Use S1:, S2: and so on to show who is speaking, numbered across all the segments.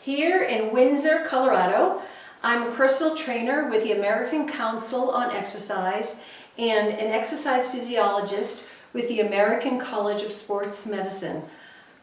S1: here in Windsor, Colorado. I'm a personal trainer with the American Council on Exercise and an exercise physiologist with the American College of Sports Medicine.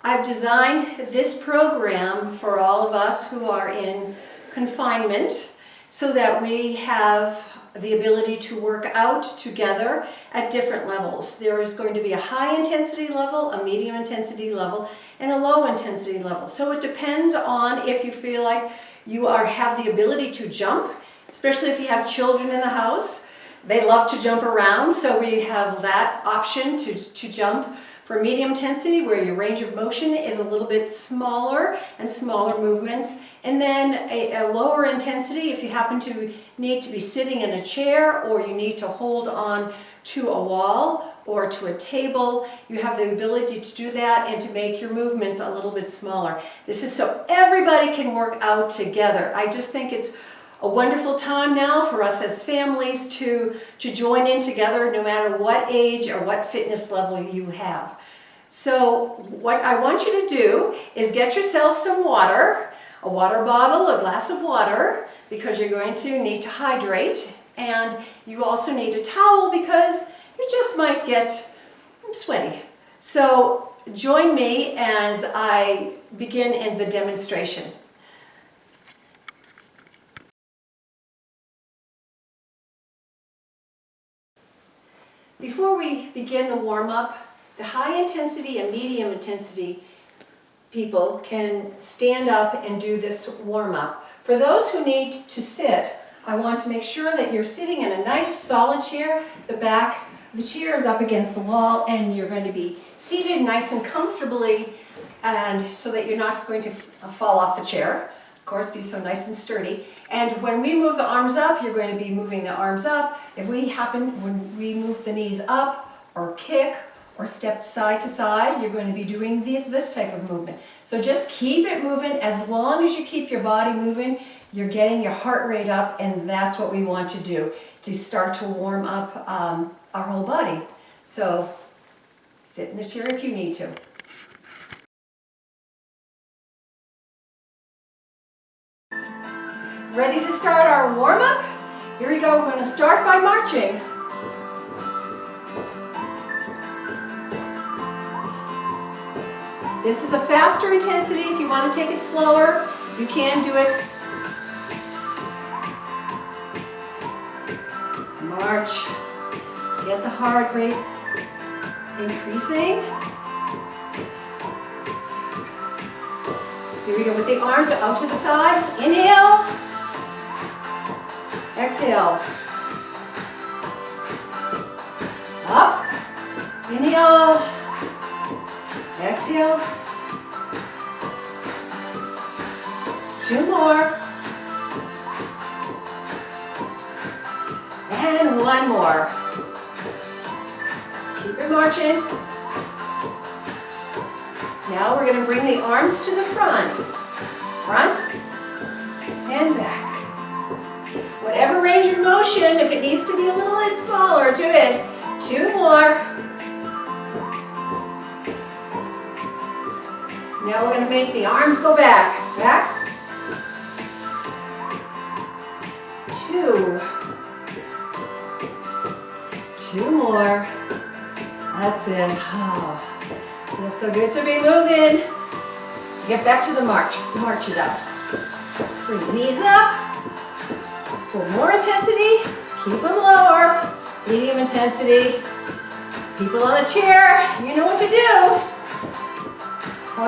S1: I've designed this program for all of us who are in confinement so that we have the ability to work out together at different levels. There is going to be a high intensity level, a medium intensity level, and a low intensity level. So it depends on if you feel like you have the ability to jump, especially if you have children in the house. They love to jump around, so we have that option to jump for medium intensity, where your range of motion is a little bit smaller and smaller movements. And then a lower intensity, if you happen to need to be sitting in a chair or you need to hold on to a wall or to a table, you have the ability to do that and to make your movements a little bit smaller. This is so everybody can work out together. I just think it's a wonderful time now for us as families to join in together, no matter what age or what fitness level you have. So what I want you to do is get yourself some water, a water bottle, a glass of water, because you're going to need to hydrate, and you also need a towel because you just might get sweaty. So join me as I begin in the demonstration. Before we begin the warm-up, the high intensity and medium intensity people can stand up and do this warm-up. For those who need to sit, I want to make sure that you're sitting in a nice solid chair. The back of the chair is up against the wall, and you're going to be seated nice and comfortably, and so that you're not going to fall off the chair. Of course, be so nice and sturdy. And when we move the arms up, you're going to be moving the arms up. When we move the knees up or kick or step side to side, you're going to be doing this type of movement. So just keep it moving. As long as you keep your body moving, you're getting your heart rate up, and that's what we want to do, to start to warm up our whole body. So sit in the chair if you need to. Ready to start our warm-up? Here we go. We're going to start by marching. This is a faster intensity. If you want to take it slower, you can do it. March. Get the heart rate increasing. Here we go with the arms out to the side. Inhale. Exhale. Up. Inhale. Exhale. 2 more. And 1 more. Keep it marching. Now we're going to bring the arms to the front. Front and back. Whatever range of motion, if it needs to be a little bit smaller, do it. 2 more. Now we're going to make the arms go back. Back. 2. 2 more. That's it. Oh, feels so good to be moving. Let's get back to the march. March it up. Bring the knees up. For more intensity, keep them lower. Medium intensity. People on the chair, you know what to do.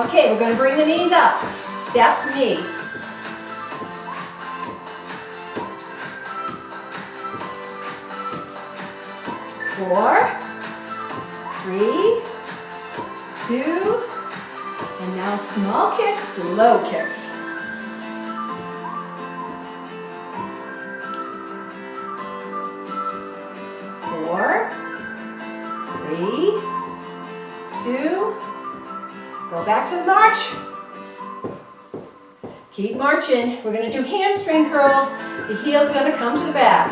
S1: Okay, we're going to bring the knees up. Step knee. 4, 3, 2, and now small kicks, low kicks. 4, 3, 2, go back to the march. Keep marching. We're going to do hamstring curls. The heel's going to come to the back.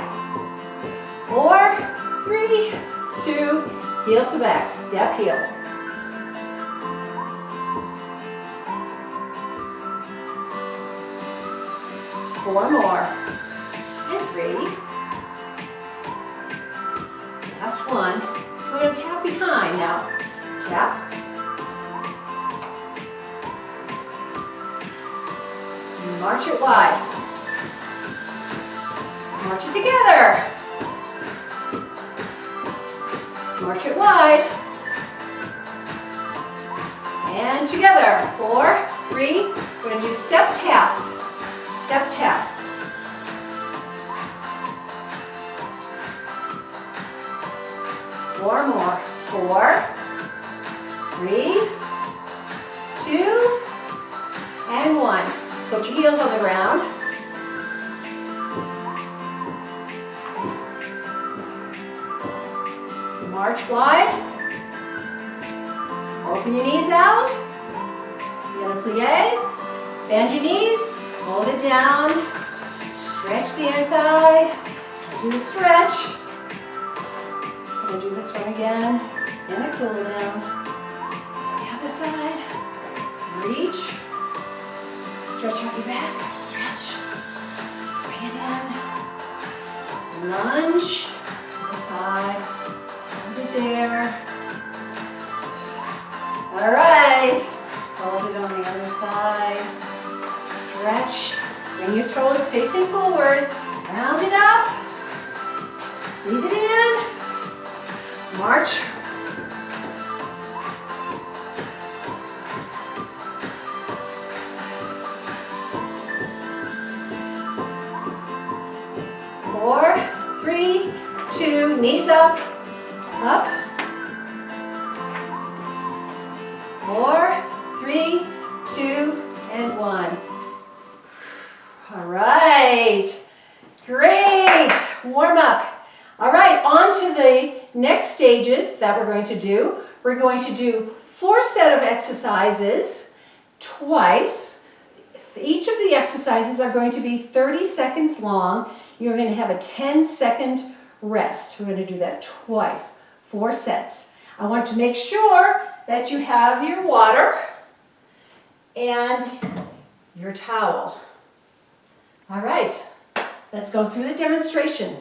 S1: 4, 3, 2, heels to the back. Step heel. 4 more. And 3. Last one. We're going to tap behind now. Tap. March it wide. March it together. March it wide. And together. 4, 3. We're going to do step taps. Step tap. Four more. 4, 3, 2, and 1. Put your heels on the ground. March wide. Open your knees out. You're going to plie. Bend your knees. Hold it down. Stretch the inner thigh. Do a stretch. I'm going to do this one again. And a cool down. The other side. Reach. Stretch out your back. Stretch. Bring it in. Lunge to the side. Hold it there. All right. Hold it on the other side. Stretch. Bring your toes facing forward. Round it up. Breathe it in. March. Four, 3, 2, knees up, up. 4, 3, 2, and 1. All right, great, warm up. All right, on to the next stages that we're going to do. We're going to do 4 sets of exercises twice. Each of the exercises are going to be 30 seconds long. You're going to have a 10-second rest. We're going to do that twice, 4 sets. I want to make sure that you have your water and your towel. All right, let's go through the demonstration.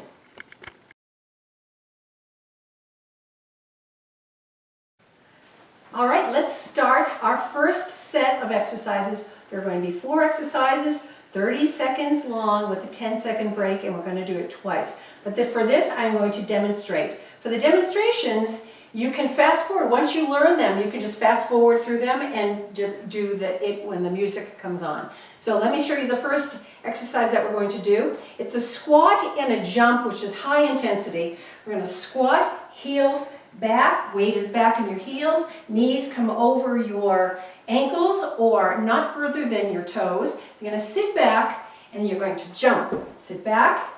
S1: All right, let's start our first set of exercises. There are going to be 4 exercises, 30 seconds long with a 10-second break, and we're going to do it twice. But for this, I'm going to demonstrate. For the demonstrations, you can fast forward. Once you learn them, you can just fast forward through them and do it when the music comes on. So let me show you the first exercise that we're going to do. It's a squat and a jump, which is high intensity. We're going to squat, heels back, weight is back in your heels, knees come over your ankles or not further than your toes. You're going to sit back and you're going to jump. Sit back,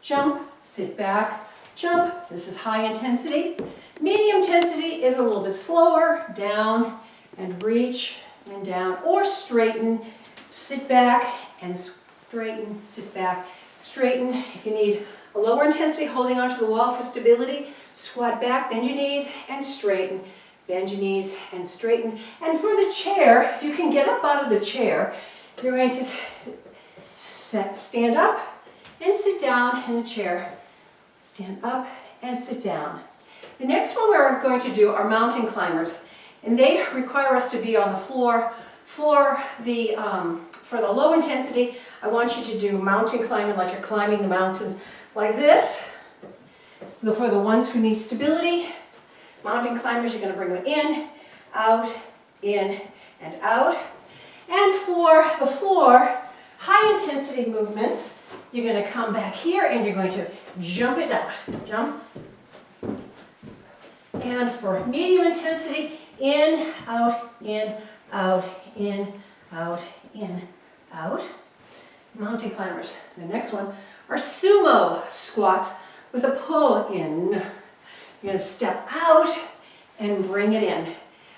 S1: jump, sit back, jump. This is high intensity. Medium intensity is a little bit slower. Down and reach and down, or straighten. Sit back and straighten, sit back, straighten. If you need a lower intensity, holding onto the wall for stability, squat back, bend your knees and straighten. Bend your knees and straighten. And for the chair, if you can get up out of the chair, you're going to stand up and sit down in the chair. Stand up and sit down. The next one we're going to do are mountain climbers, and they require us to be on the floor. For the low intensity, I want you to do mountain climbing like you're climbing the mountains like this. For the ones who need stability, mountain climbers, you're going to bring them in, and out. And for the floor, high intensity movements, you're going to come back here and you're going to jump it out. Jump. And for medium intensity, in, out, in, out, in, out, in, out. Mountain climbers. The next one are sumo squats with a pull in. You're going to step out and bring it in.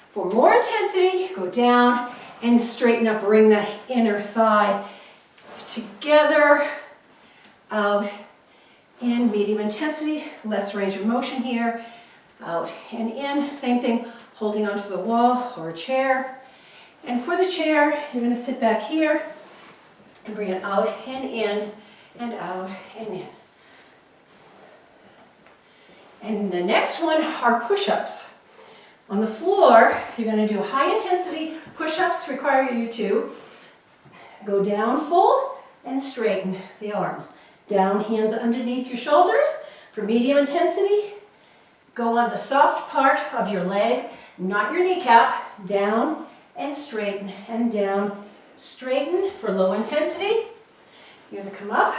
S1: For more intensity, go down and straighten up. Bring the inner thigh together, out, in, medium intensity, less range of motion here, out and in. Same thing, holding onto the wall or a chair. And for the chair, you're going to sit back here And bring it out and in, and out and in. And the next one are push-ups. On the floor, you're going to do high intensity push-ups, require you to go down full and straighten the arms. Down, hands underneath your shoulders. For medium intensity, go on the soft part of your leg, not your kneecap, down and straighten and down. Straighten. For low intensity, you're going to come up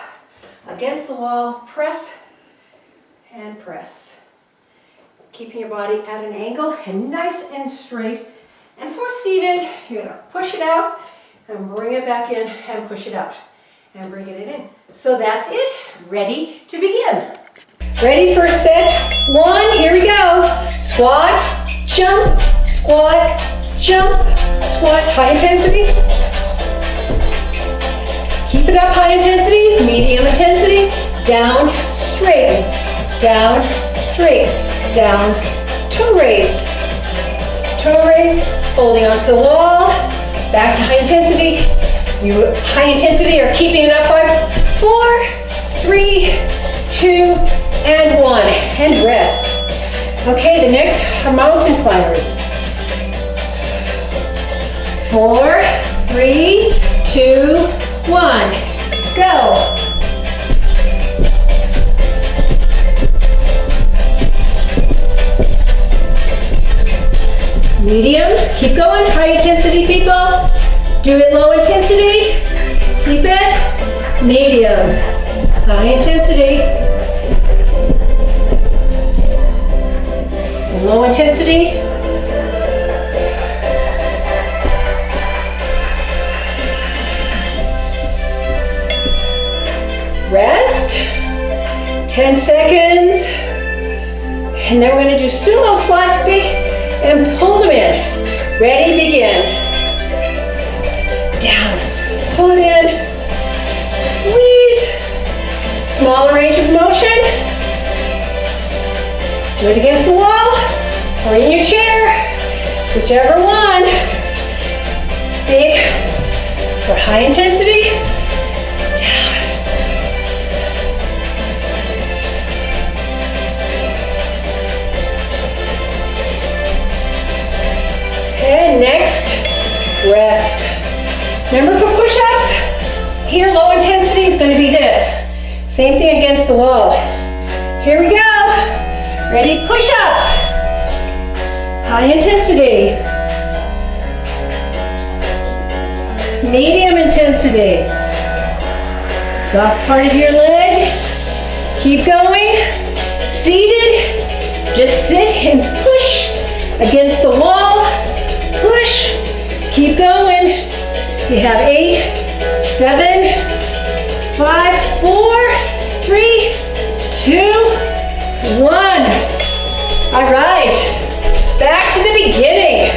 S1: against the wall, press and press. Keeping your body at an angle and nice and straight. And for seated, you're going to push it out and bring it back in and push it out and bring it in. So that's it. Ready to begin. Ready for set one. Here we go. Squat, jump, squat, jump, squat. High intensity. Keep it up. High intensity, medium intensity. Down, straight, down, straight, down, toe raise, holding onto the wall, back to high intensity. You high intensity are keeping it up. 5, 4, 3, 2, and 1, and rest. Okay, the next are mountain climbers. 4, 3, 2, 1, go. Medium, keep going, high intensity people. Do it low intensity, keep it. Medium, high intensity. Low intensity. Rest, 10 seconds. And then we're going to do sumo squats, big, and pull them in. Ready, begin. Down, pull it in, squeeze. Smaller range of motion. Do it against the wall or in your chair, whichever one. Big for high intensity. Down. And next, rest. Remember for push-ups, here low intensity is going to be this. Same thing against the wall. Here we go. Ready, push-ups. High intensity. Medium intensity. Soft part of your leg. Keep going. Seated. Just sit and push against the wall. Push. Keep going. You have 8, 7, 5, 4, 3, 2, 1. All right. Back to the beginning.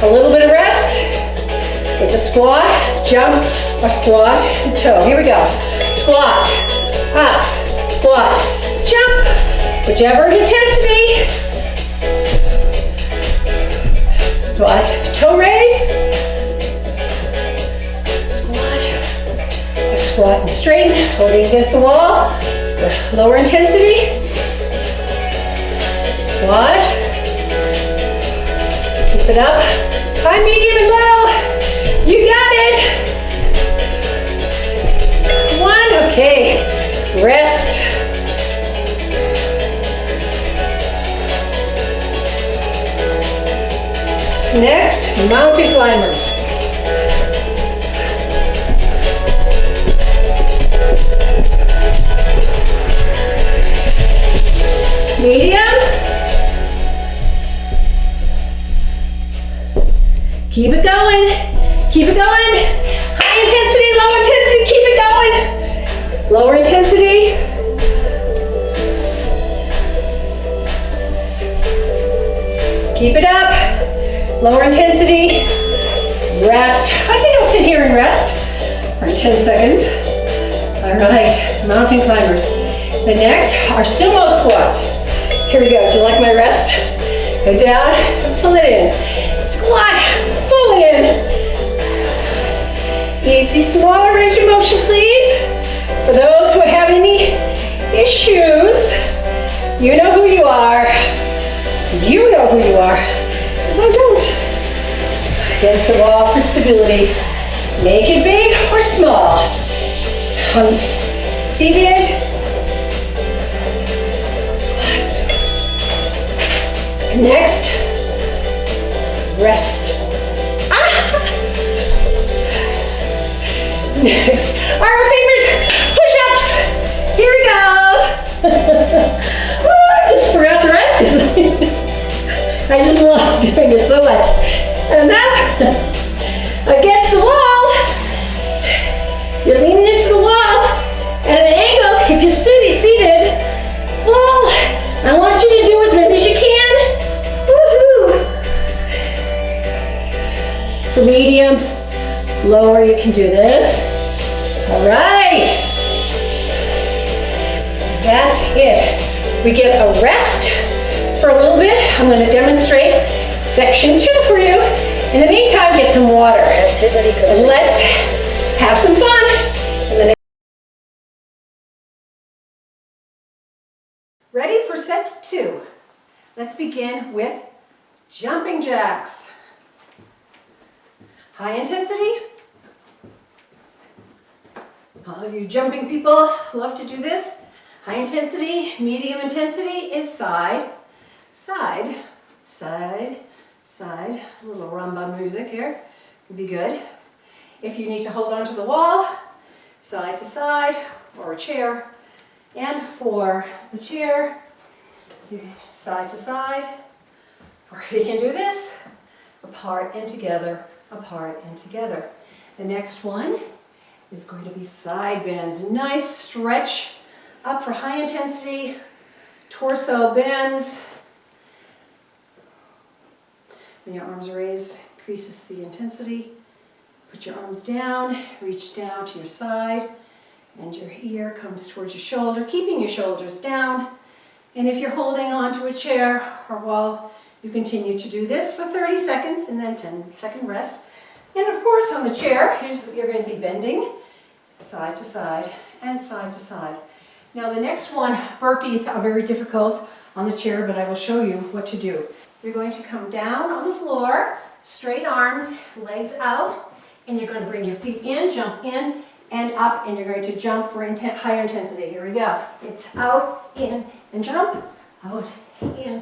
S1: A little bit of rest with a squat, jump, or squat, and toe. Here we go. Squat, up, squat, jump, whichever intensity. Squat, toe raise. Squat and straighten, holding against the wall. Lower intensity. Squat. Keep it up. High, medium, and low. You got it. 1, okay. Rest. Next, mountain climbers. Medium. Keep it going. Keep it going. High intensity, low intensity. Keep it going. Lower intensity. Keep it up. Lower intensity. Rest. I think I'll sit here and rest for 10 seconds. All right, mountain climbers. The next are sumo squats. Here we go. Do you like my rest? Go down, pull it in. Squat, pull it in. Easy, small range of motion, please. For those who have any issues, you know who you are. You know who you are, because I don't. Against the wall for stability. Make it big or small. Seated. Squats. Next, rest. Next, our favorite push-ups. Here we go. Oh, I just forgot to rest because I just love doing it so much. And up, against the wall. You're leaning into the wall at an angle. If you're seated, full. I want you to do as many as you can. Woohoo! For medium, lower, you can do this. All right. That's it. We get a rest for a little bit. I'm going to demonstrate section 2 for you. In the meantime, get some water. And let's have some fun. Ready for set 2. Let's begin with jumping jacks. High intensity. All of you jumping people love to do this. High intensity, medium intensity is side, side, side, side. A little rumba music here would be good. If you need to hold on to the wall, side to side or a chair. And for the chair, you can side to side. Or if you can do this, apart and together, apart and together. The next one is going to be side bends. Nice stretch up for high intensity. Torso bends. When your arms are raised, increases the intensity. Put your arms down, reach down to your side, and your ear comes towards your shoulder, keeping your shoulders down. And if you're holding onto a chair or wall, you continue to do this for 30 seconds and then 10-second rest. And of course on the chair, you're going to be bending side to side and side to side. Now the next one, burpees are very difficult on the chair, but I will show you what to do. You're going to come down on the floor, straight arms, legs out, and you're going to bring your feet in, jump in, and up, and you're going to jump for higher intensity. Here we go. It's out, in, and jump, out, in,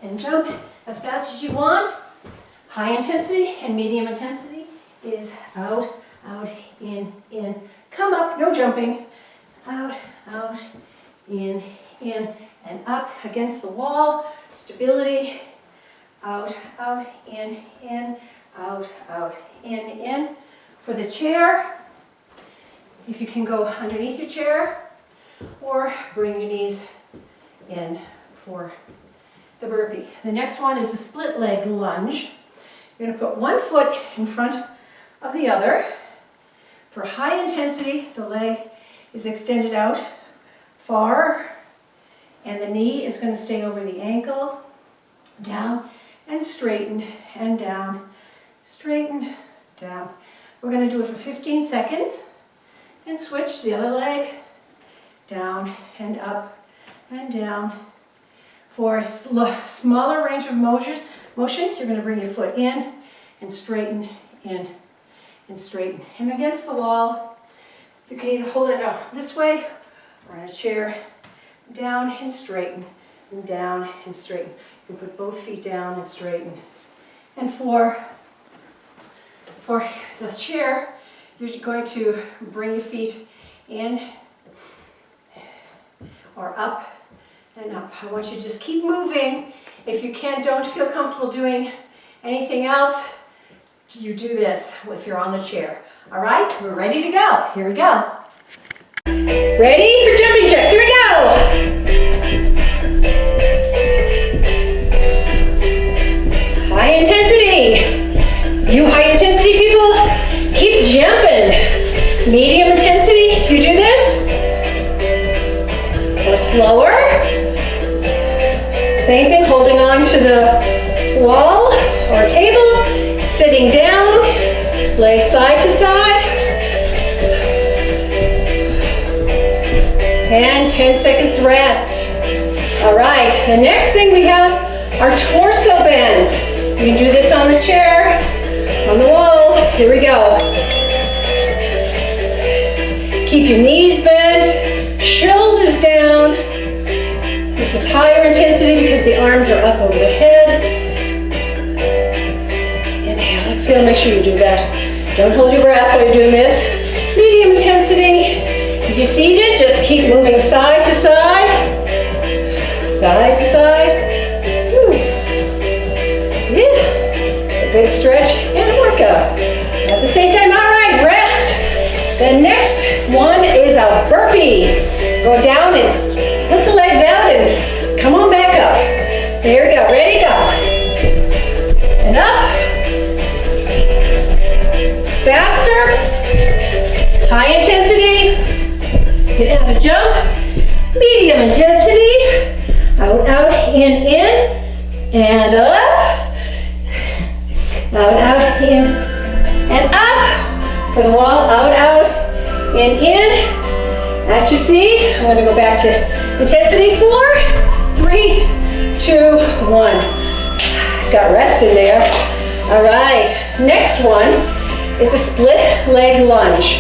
S1: and jump as fast as you want. High intensity and medium intensity is out, out, in, come up, no jumping, out, in, and up against the wall, stability, out, in, out, in. For the chair, if you can go underneath your chair, or bring your knees in for the burpee. The next one is a split leg lunge. You're going to put one foot in front of the other. For high intensity, the leg is extended out far, and the knee is going to stay over the ankle, down, and straighten, and down, straighten, down. We're going to do it for 15 seconds, and switch the other leg, down, and up, and down. For a smaller range of motion, you're going to bring your foot in, and straighten, in, and straighten. And against the wall, you can either hold it out this way, or in a chair, down and straighten, and down and straighten. You can put both feet down and straighten. And for the chair, you're going to bring your feet in or up and up. I want you to just keep moving. If you don't feel comfortable doing anything else, you do this if you're on the chair. All right, we're ready to go. Here we go. Ready for jumping jacks? Here we go. High intensity. You high intensity people, keep jumping. Medium intensity, you do this. Or slower. Same thing, holding on to the wall or table, sitting down, legs side to side. And 10 seconds rest. All right, the next thing we have are torso bends. You can do this on the chair, on the wall. Here we go. Keep your knees bent, shoulders down. This is higher intensity because the arms are up over the head. Inhale, exhale, make sure you do that. Don't hold your breath while you're doing this. Medium intensity. If you're seated, just keep moving side to side. Side to side. Woo. Yeah. It's a good stretch and workout. At the same time, all right, rest. The next one is a burpee. Go down and put the legs out and come on back up. There we go, ready, go. And up. Faster. High intensity. Get out of jump. Medium intensity. Out, out, in, and up. Out, in, and up. For the wall, out, in. At your seat. I'm going to go back to intensity 4, 3, 2, 1. Got rest in there. All right. Next one is a split leg lunge.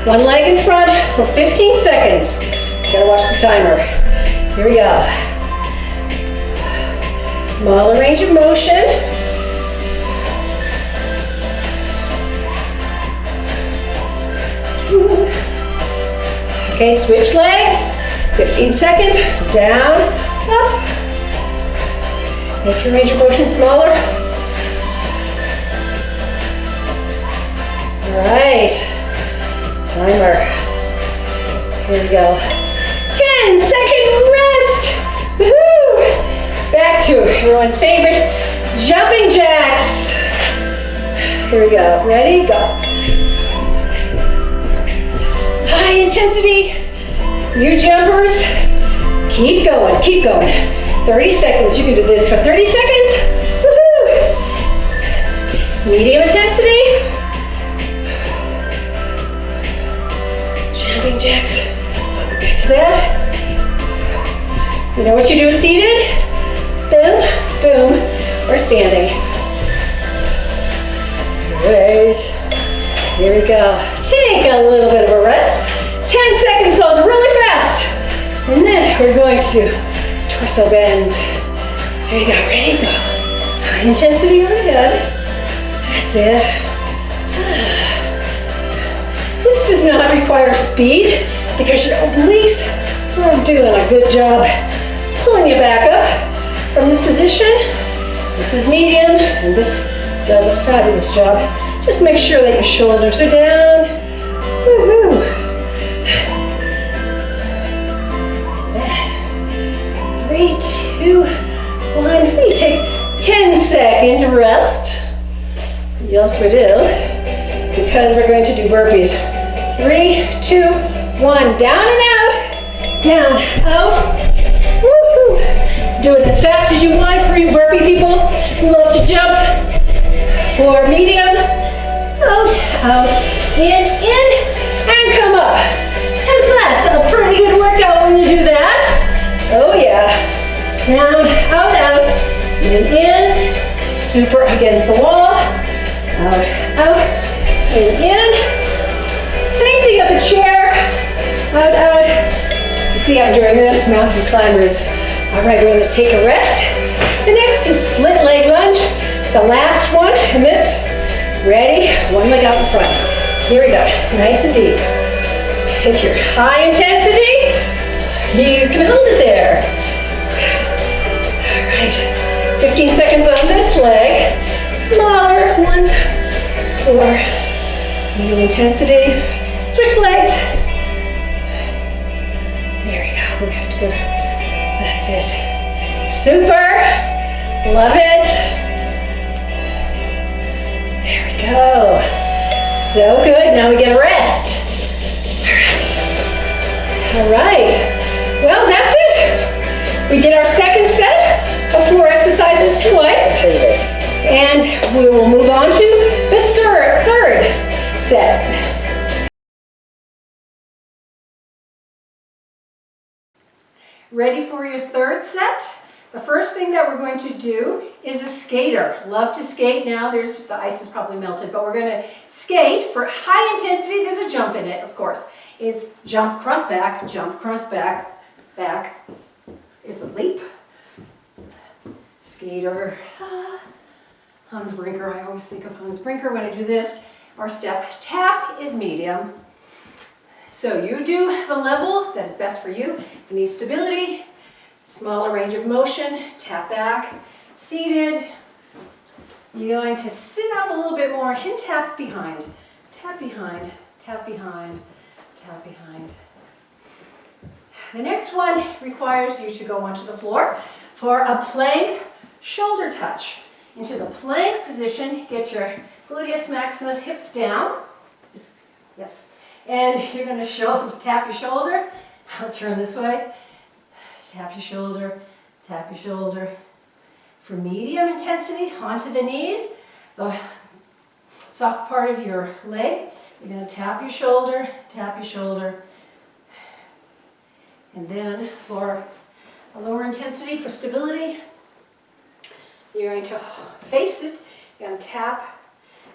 S1: One leg in front for 15 seconds. Gotta watch the timer. Here we go. Smaller range of motion. Okay, switch legs. 15 seconds. Down, up. Make your range of motion smaller. All right. Timer. Here we go. 10-second rest. Woohoo! Back to everyone's favorite, jumping jacks. Here we go. Ready? Go. High intensity. New jumpers. Keep going. Keep going. 30 seconds. You can do this for 30 seconds. Woohoo! Medium intensity. Jumping jacks. Welcome back to that. You know what you do seated? Boom, boom, or standing. Great. Here we go. Take a little bit of a rest. 10 seconds goes really fast. And then we're going to do torso bends. There you go. Ready? Go. High intensity overhead. That's it. This does not require speed because your obliques are doing a good job pulling you back up from this position. This is medium, and this does a fabulous job. Just make sure that your shoulders are down. Woohoo! 3, 2, 1. We take 10-second rest. Yes, we do. Because we're going to do burpees. 3, 2, 1. Down and out. Down, out. Woohoo! Do it as fast as you want for you burpee people who love to jump. For medium, out, in, and come up. And that's a pretty good workout when you do that. Oh yeah. Down, out, in, super against the wall. Out, in. Same thing at the chair. Out. You see I'm doing this, mountain climbers. All right, we're going to take a rest. The next is split leg lunge. The last one, and this, ready? One leg out in front. Here we go, nice and deep. If you're high intensity, you can hold it there. All right, 15 seconds on this leg. Smaller ones for medium intensity. Switch legs. There we go, we have to go. That's it. Super, love it. There we go. So good. Now we get a rest. All right. Well, that's it. We did our second set of 4 exercises twice. And we will move on to the third set. Ready for your third set? The first thing that we're going to do is a skater. Love to skate now. The ice is probably melted, but we're going to skate for high intensity. There's a jump in it, of course. It's jump, cross, back, back is a leap. Skater, Hans Brinker. I always think of Hans Brinker when I do this. Our step, tap is medium. So you do the level that is best for you. If you need stability, smaller range of motion, tap back, seated. You're going to sit out a little bit more and tap behind. Tap behind, tap behind, tap behind. The next one requires you to go onto the floor for a plank shoulder touch. Into the plank position, get your gluteus maximus, hips down. Yes. And you're going to tap your shoulder. I'll turn this way. Tap your shoulder, tap your shoulder. For medium intensity, onto the knees, the soft part of your leg. You're going to tap your shoulder, tap your shoulder. And then for a lower intensity, for stability, you're going to face it. You're going to tap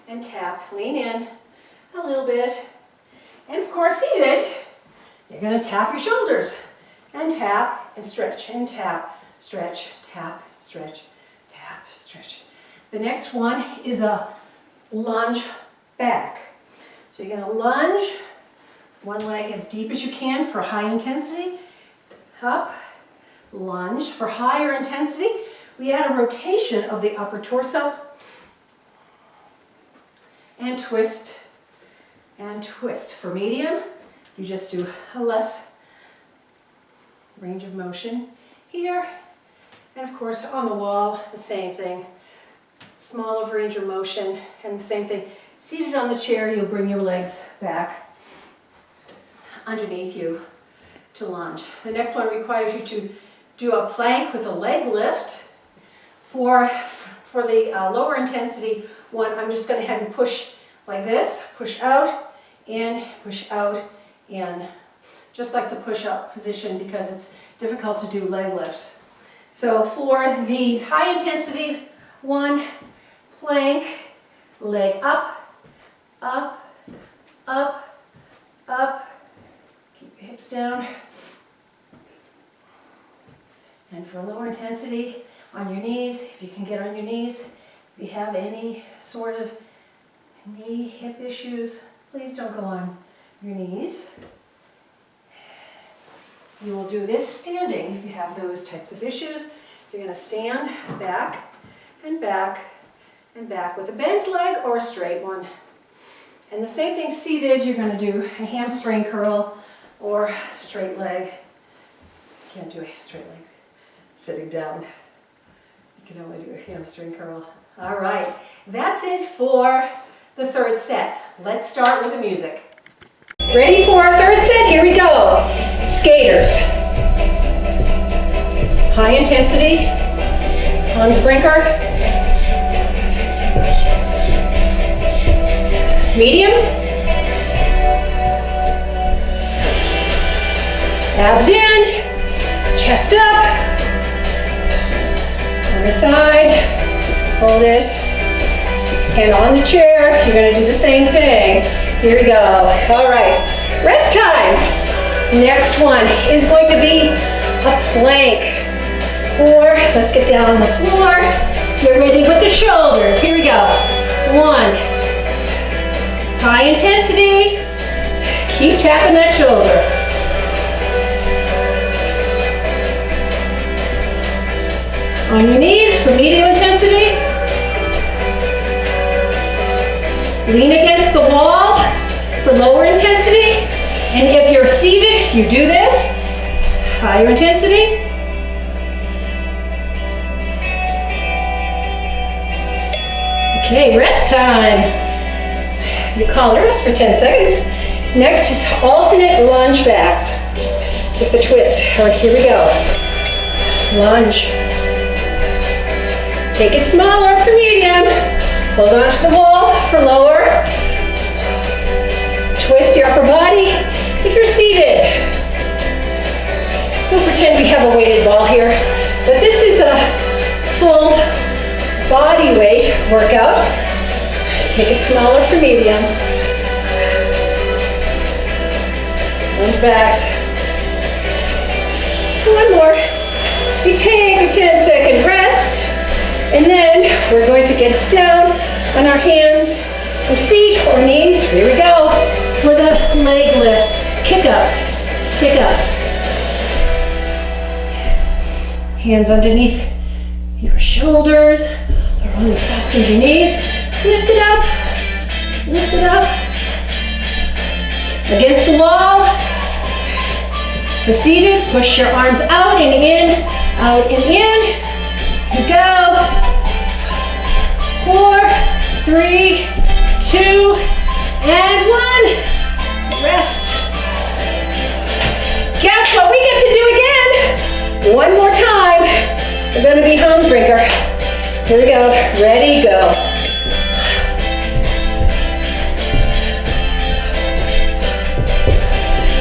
S1: and tap. Lean in a little bit. And of course, seated, you're going to tap your shoulders. And tap and stretch, and tap, stretch, tap, stretch, tap, stretch. The next one is a lunge back. So you're going to lunge, one leg as deep as you can for high intensity. Up, lunge. For higher intensity, we add a rotation of the upper torso. And twist, and twist. For medium, you just do a less range of motion here. And of course, on the wall, the same thing. Smaller range of motion, and the same thing. Seated on the chair, you'll bring your legs back underneath you to lunge. The next one requires you to do a plank with a leg lift. For the lower intensity one, I'm just going to have you push like this, push out, in, just like the push-up position, because it's difficult to do leg lifts. So for the high intensity one, plank, leg up, up, up, up. Keep your hips down. And for lower intensity, on your knees, if you can get on your knees. If you have any sort of knee, hip issues, please don't go on your knees. You will do this standing if you have those types of issues. You're going to stand back and back and back with a bent leg or a straight one. And the same thing seated, you're going to do a hamstring curl or straight leg. You can't do a straight leg sitting down. You can only do a hamstring curl. All right, that's it for the third set. Let's start with the music. Ready for our third set? Here we go. Skaters. High intensity. Hans Brinker. Medium. Abs in. Chest up. On the side. Hold it. And on the chair, you're going to do the same thing. Here we go. All right. Rest time. Next one is going to be a plank. Let's get down on the floor. Get ready with the shoulders. Here we go. 1. High intensity. Keep tapping that shoulder. On your knees for medium intensity. Lean against the wall for lower intensity. And if you're seated, you do this. Higher intensity. Okay, rest time. You call a rest for 10 seconds. Next is alternate lunge backs with the twist. All right, here we go. Lunge. Take it smaller for medium. Hold on to the wall for lower. Twist your upper body if you're seated. We'll pretend we have a weighted ball here, but this is a full body weight workout. Take it smaller for medium. Lunge backs. One more. We take a 10-second rest, and then we're going to get down on our hands and feet or knees. Here we go for the leg lifts. Kick-ups. Kick up. Hands underneath your shoulders, or on the soft of your knees. Lift it up. Lift it up. Against the wall. For seated, push your arms out and in, out and in. Here we go. 4, 3, 2, and 1. Rest. Guess what we get to do again? One more time. We're going to be Handbreaker. Here we go. Ready, go.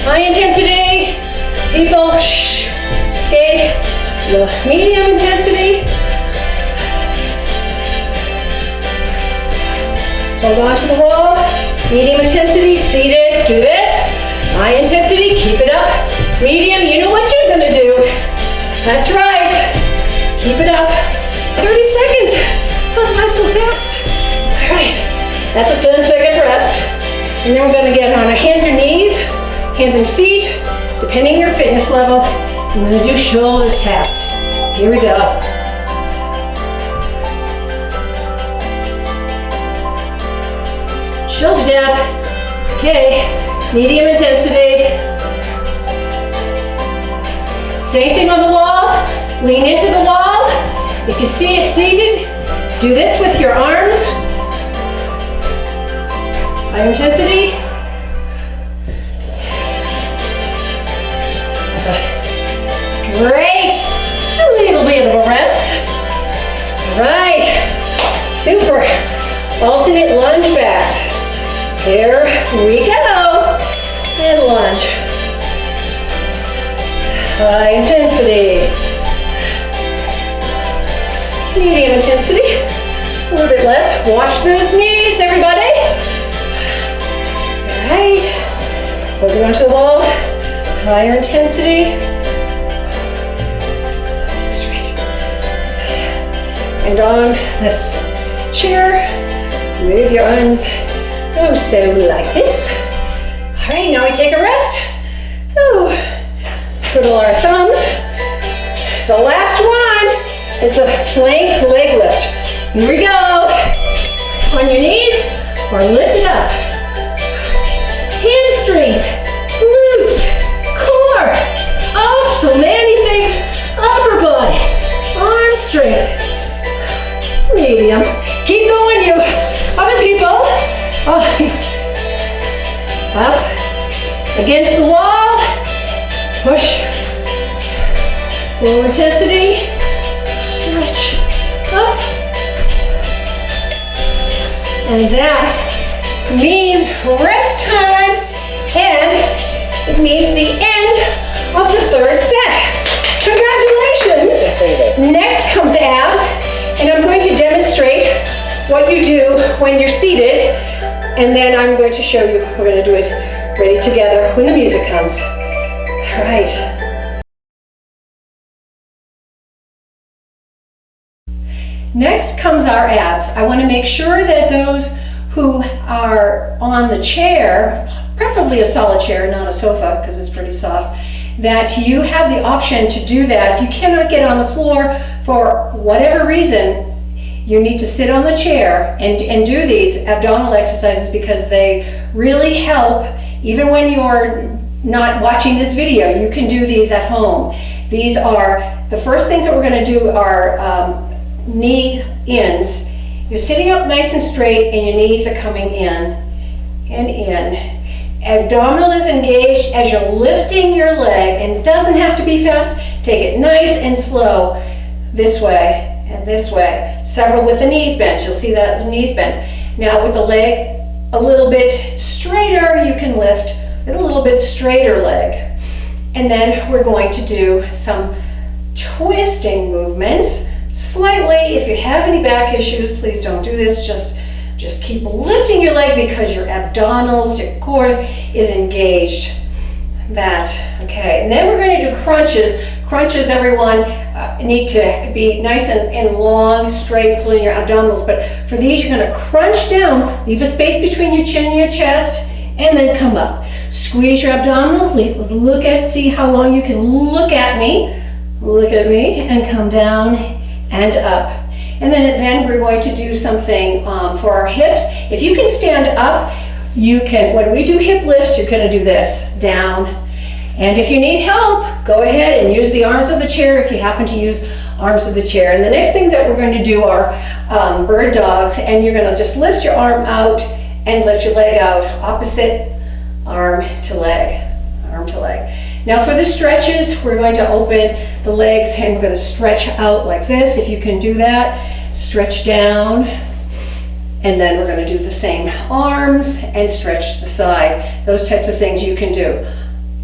S1: High intensity. People, skate. Low, medium intensity. Hold on to the wall. Medium intensity, seated. Do this. High intensity, keep it up. Medium, you know what you're gonna do. That's right. Keep it up. 30 seconds. Goes by so fast. All right. That's a 10-second rest. And then we're gonna get on our hands and knees, hands and feet, depending on your fitness level. I'm gonna do shoulder taps. Here we go. Shoulder tap. Okay. Medium intensity. Same thing on the wall. Lean into the wall. If you see it seated, do this with your arms. High intensity. Great. A little bit of a rest. All right. Super. Alternate lunge backs. Here we go. And lunge. High intensity. Medium intensity. A little bit less. Watch those knees, everybody. All right. Holding onto the wall. Higher intensity. Straight. And on this chair, move your arms. Oh, so like this. All right, now we take a rest. Oh, twiddle our thumbs. The last one is the plank leg lift. Here we go. On your knees or lift it up. Hamstrings, glutes, core. Oh, so many things. Upper body, arm strength. Medium. Keep going, you other people. Oh. Up, against the wall, push, full intensity, stretch, up, and that means rest time, and it means the end of the third set. Congratulations! Next comes abs, and I'm going to demonstrate what you do when you're seated. And then I'm going to show you, we're going to do it ready together when the music comes. All right. Next comes our abs. I want to make sure that those who are on the chair, preferably a solid chair, not a sofa because it's pretty soft, that you have the option to do that. If you cannot get on the floor for whatever reason, you need to sit on the chair and do these abdominal exercises because they really help. Even when you're not watching this video, you can do these at home. These are, the first things that we're going to do are knee ins. You're sitting up nice and straight and your knees are coming in and in. Abdominal is engaged as you're lifting your leg, and it doesn't have to be fast. Take it nice and slow this way. And this way. Several with the knees bent. You'll see that the knees bent. Now with the leg a little bit straighter, you can lift with a little bit straighter leg. And then we're going to do some twisting movements. Slightly, if you have any back issues, please don't do this. Just keep lifting your leg because your abdominals, your core is engaged. Okay. And then we're going to do crunches. Crunches, everyone, need to be nice and long, straight, pulling your abdominals. But for these, you're going to crunch down, leave a space between your chin and your chest, and then come up. Squeeze your abdominals, look at, see how long you can look at me, and come down and up. And then we're going to do something for our hips. If you can stand up, you can, when we do hip lifts, you're going to do this, down. And if you need help, go ahead and use the arms of the chair if you happen to use arms of the chair. And the next thing that we're going to do are bird dogs, and you're going to just lift your arm out and lift your leg out, opposite arm to leg, arm to leg. Now for the stretches, we're going to open the legs and we're going to stretch out like this. If you can do that, stretch down, and then we're going to do the same arms and stretch the side. Those types of things you can do.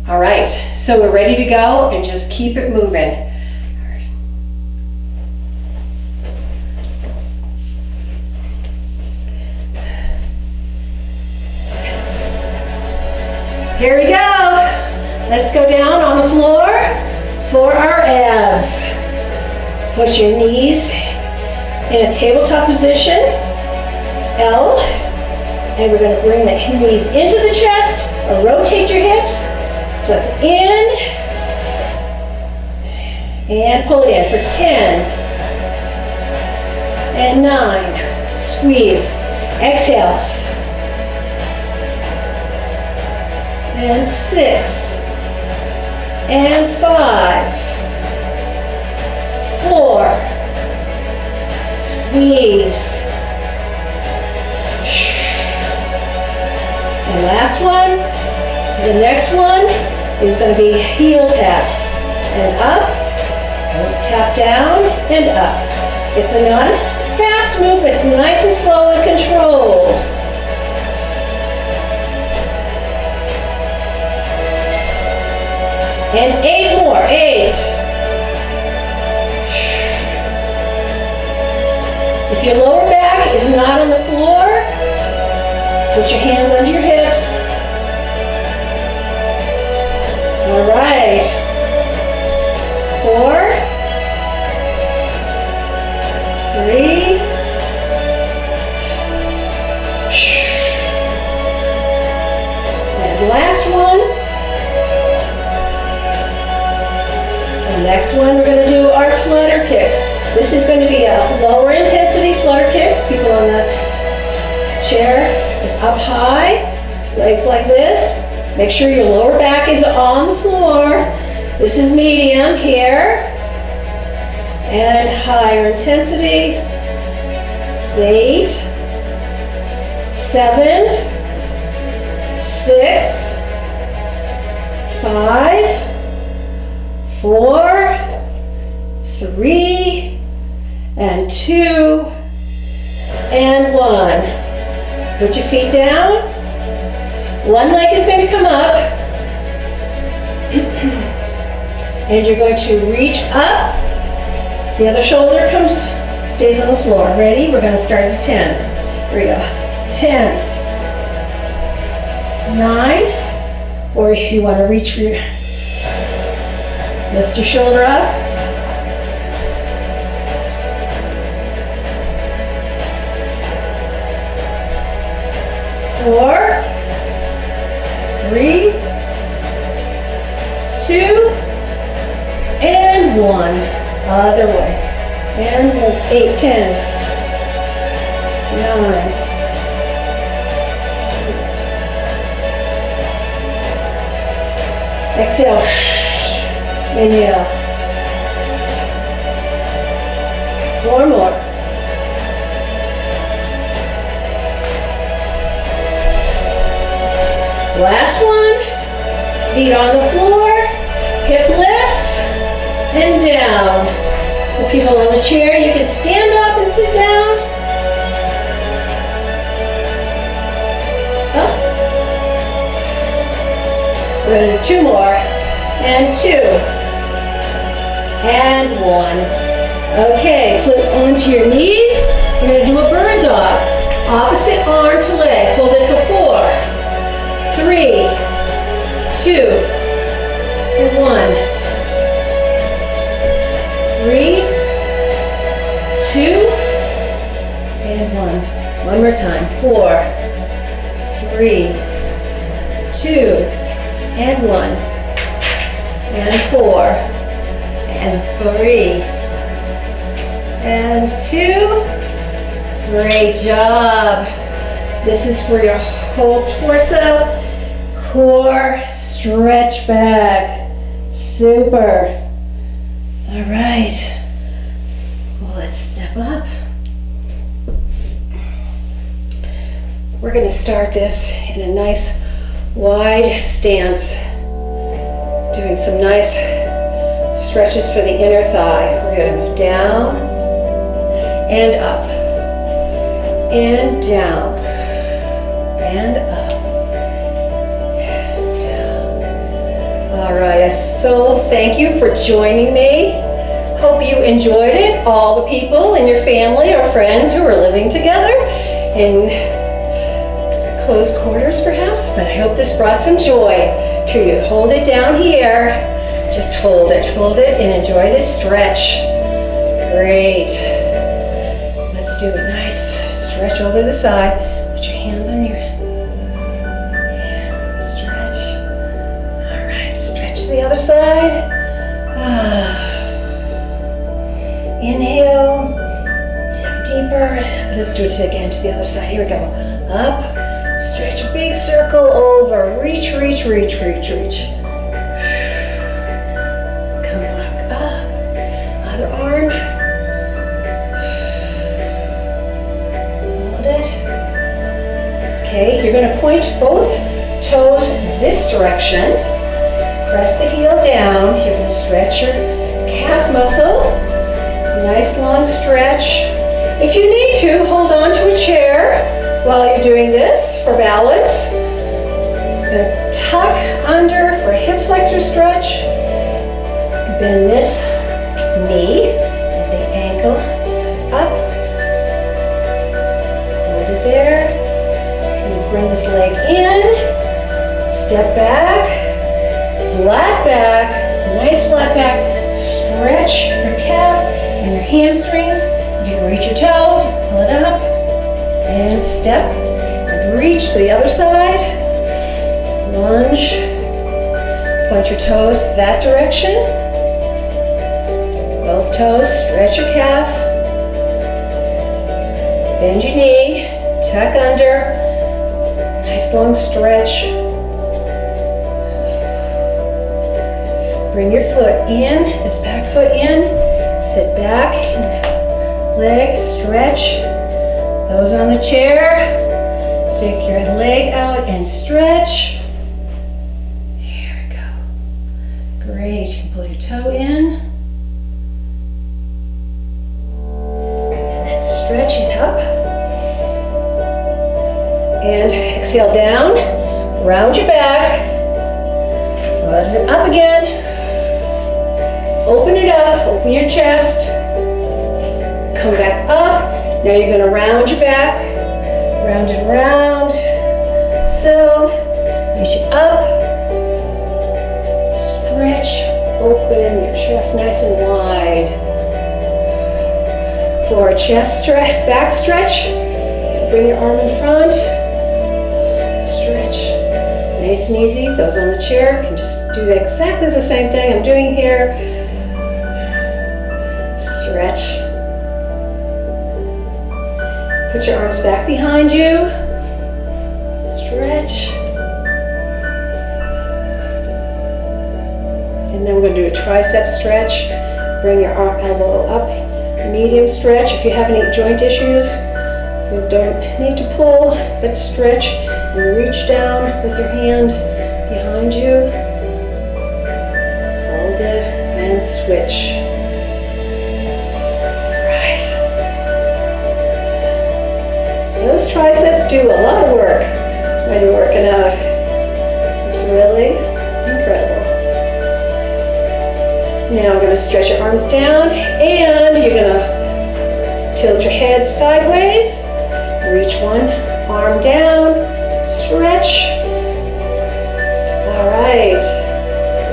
S1: All right, so we're ready to go, and just keep it moving. Here we go. Let's go down on the floor for our abs. Put your knees in a tabletop position, L, and we're going to bring the knees into the chest, or rotate your hips, flex in, and pull it in for 10, and 9, squeeze, exhale, and 6, and 5, 4, squeeze, and last one. The next one is going to be heel taps, and up, and tap down, and up. It's not a fast movement, it's nice and slow and controlled. And 8 more, 8. If your lower back is not on the floor, put your hands under your hips. All right. 4, 3, and last one. The next one, we're going to do our flutter kicks. This is going to be a lower intensity flutter kicks. People on the chair is up high, legs like this. Make sure your lower back is on the floor. This is medium here. And higher intensity. It's 8, 7, 6, 5, 4, 3, and 2, and 1. Put your feet down. One leg is going to come up, and you're going to reach up. The other shoulder stays on the floor. Ready? We're going to start at 10. Here we go. 10, 9, or you want to reach for your, lift your shoulder up. 4, 3, 2, and 1. Other way. And 8, 10, 9, 8. Exhale. Inhale. 4 more. Last one. Feet on the floor. Hip lifts and down. For people on the chair, you can stand up and sit down. Up. We're going to do 2 more. and 2, and 1. Okay, flip onto your knees. You're going to do a bird dog. Opposite arm to leg. Hold it for 4, 3, 2, and 1. 3, 2, and 1. One more time. 4, 3, 2, and 1. And 4, and 3, and 2. Great job. This is for your whole torso, core, stretch back. Super. All right. Well, let's step up. We're going to start this in a nice wide stance. Doing some nice stretches for the inner thigh. We're going to go down and up and down and up, down. All right, so thank you for joining me. Hope you enjoyed it. All the people in your family or friends who are living together in close quarters perhaps, but I hope this brought some joy to you. Hold it down here. Just hold it and enjoy this stretch. Great. Let's do a nice stretch over to the side. Put your hands on your stretch. All right, stretch to the other side. Inhale, down deeper. Let's do it again to the other side. Here we go. Up, stretch a big circle over. Reach, reach, reach, reach, reach. Come back up. Other arm. Hold it. Okay, you're going to point both toes this direction. Press the heel down. You're going to stretch your calf muscle. Nice long stretch. If you need to, hold on to a chair while you're doing this for balance. Tuck under for hip flexor stretch. Bend this knee and the ankle comes up. Hold it there. And bring this leg in. Step back. Flat back. Nice flat back. Stretch your calf and your hamstrings. If you can reach your toe, pull it up. And step. And reach to the other side. Lunge. Point your toes that direction. Both toes, stretch your calf. Bend your knee. Tuck under. Nice long stretch. Bring your foot in, this back foot in. Sit back, leg, stretch. Those on the chair, stick your leg out and stretch. Here we go. Great, you can pull your toe in. And then stretch it up. And exhale down, round your back. Up again. Open it up, open your chest. Come back up. Now you're going to round your back. Round and round. So, reach it up. Stretch, open your chest nice and wide. For a chest stretch, back stretch, bring your arm in front. Stretch. Nice and easy. Those on the chair can just do exactly the same thing I'm doing here. Stretch. Put your arms back behind you. Stretch. And then we're going to do a tricep stretch. Bring your elbow up. Medium stretch. If you have any joint issues, you don't need to pull, but stretch and reach down with your hand behind you. Hold it and switch. Those triceps do a lot of work when you're working out. It's really incredible. Now we're going to stretch your arms down, and you're going to tilt your head sideways. Reach one arm down, stretch. All right,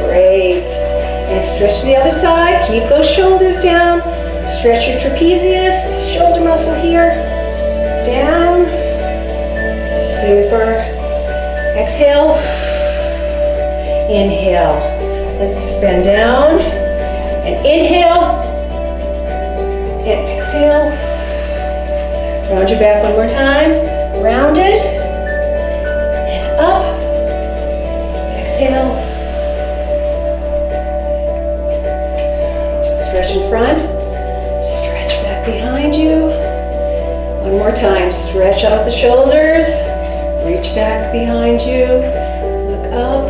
S1: great. And stretch to the other side. Keep those shoulders down. Stretch your trapezius, shoulder muscle here. Down. Super. Exhale. Inhale. Let's bend down. And inhale. And exhale. Round your back one more time. Rounded. And up. Exhale. Stretch in front. Stretch back behind you. One more time. Stretch out the shoulders. Reach back behind you. Look up.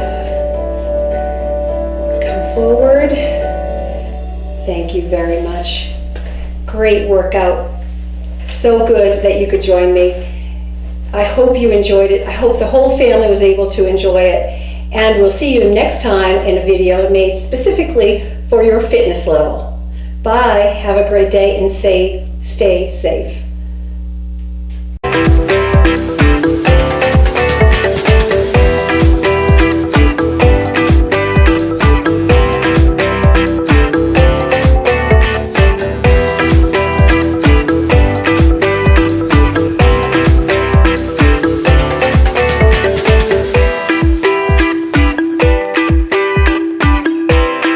S1: Come forward. Thank you very much. Great workout. So good that you could join me. I hope you enjoyed it. I hope the whole family was able to enjoy it. And we'll see you next time in a video made specifically for your fitness level. Bye. Have a great day and stay safe.